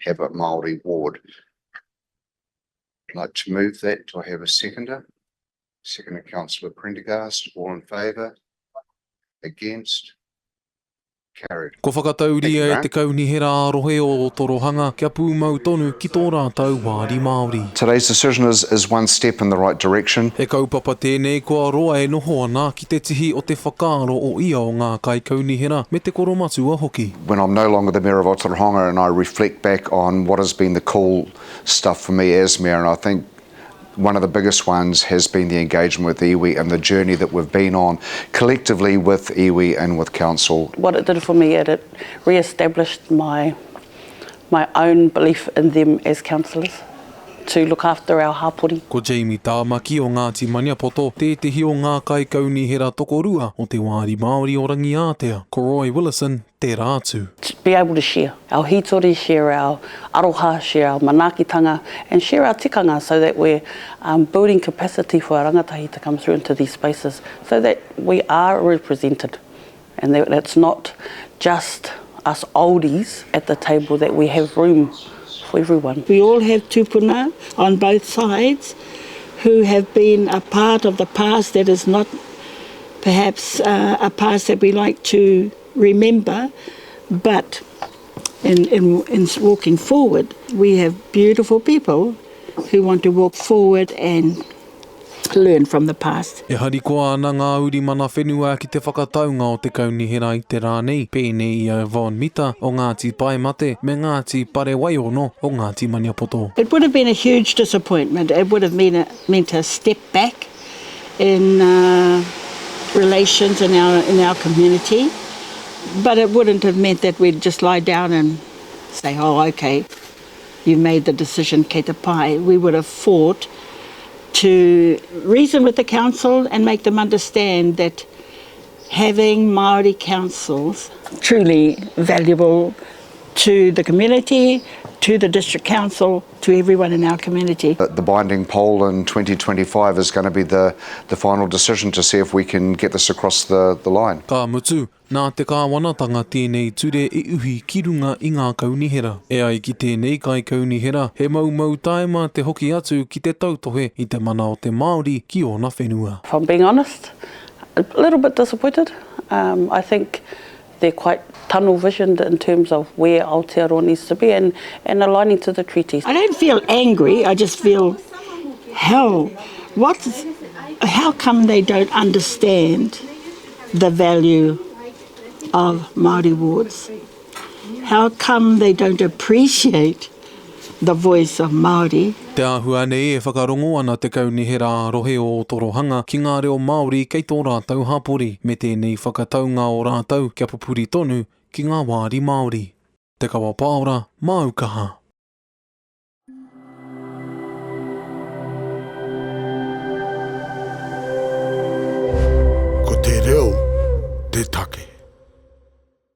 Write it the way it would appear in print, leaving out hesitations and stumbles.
have a Māori ward. I'd like to move that. Do I have a seconder? Seconder, Councillor Prendergast. All in favour? Against? Carried. Ko whakatauria e te kaunihera arohe o Ōtorohanga kia pūmau tonu ki tō rātau wāri Māori. Today's decision is one step in the right direction. E kaupapa tēnei kua roa e noho ana ki te tihi o te whakaaro o ia o ngā kai kaunihera me te koromatua hoki. When I'm no longer the Mayor of Ōtorohanga and I reflect back on what has been the cool stuff for me as Mayor, and I think one of the biggest ones has been the engagement with iwi and the journey that we've been on collectively with iwi and with council. What it did for me, it re-established my own belief in them as councillors to look after our hapori. Ko Jamie Tāmaki o Ngāti Maniapoto, tētehi o ngā kai kaunihera tokorua o te wāri Māori o Rangiātea. Ko Roy Willison, te rātu. To be able to share our hitori, share our aroha, share our manakitanga and share our tikanga so that we're building capacity for our rangatahi to come through into these spaces so that we are represented and that it's not just us oldies at the table, that we have room for everyone. We all have tupuna on both sides who have been a part of the past that is not perhaps a past that we like to remember, but in walking forward, we have beautiful people who want to walk forward and learn from the past. E harikoa ana ngā uri mana whenua ki te whakataunga o te kaunihera i te rānei, pēnei i Vaughan Mita o Ngāti Paemate me Ngāti Parewaiono o Ngāti Maniapoto. It would have been a huge disappointment. It would have meant a step back in relations in our community, but it wouldn't have meant that we'd just lie down and say, oh, okay, you made the decision, kei te pai. We would have fought to reason with the council and make them understand that having Māori councils truly valuable to the community, to the district council, to everyone in our community. The binding poll in 2025 is going to be the final decision to see if we can get this across the line. Ka mutu, nā te kāwanatanga tēnei ture e uhi ki runga i ngā kaunihera. E ai ki tēnei kai kaunihera, he mau taima te hoki atu ki te tautohe i te mana o te Māori ki ona whenua. If I'm being honest, a little bit disappointed. I think they're quite tunnel visioned in terms of where Aotearoa needs to be and aligning to the treaties. I don't feel angry, I just feel, how come they don't understand the value of Māori wards? How come they don't appreciate the voice of Māori? Te āhua nei e whakarongo ana te kaunihera arohe o Ōtorohanga ki ngā reo Māori kei tō rātau hapori me tēnei whakataunga o rātau kia pupuri tonu ki ngā wāri Māori. Te kawa pāora, Aukaha.